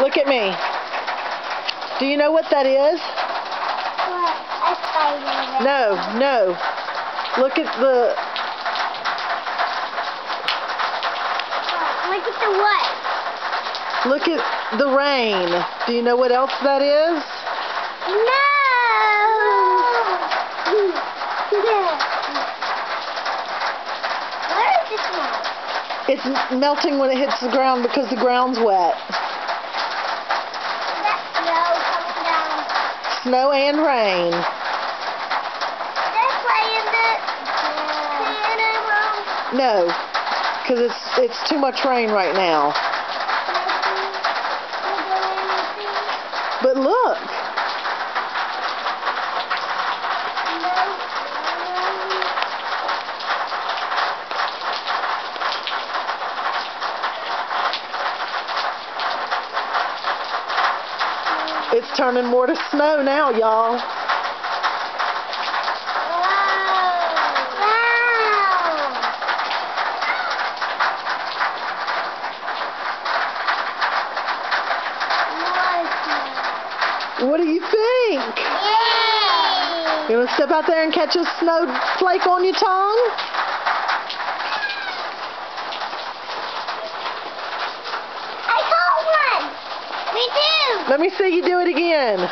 Look at me. Do you know what that is? What? A spider. No. Look at the... Look at the what? Look at the rain. Do you know what else that is? No! What is this now? It's melting when it hits the ground because the ground's wet. That's snow coming down. Snow and rain. They're playing the piano. No, because it's too much rain right now. But look. It's turning more to snow now, y'all. What do you think? Yay! You want to step out there and catch a snowflake on your tongue? I caught one! Me too! Let me see you do it again.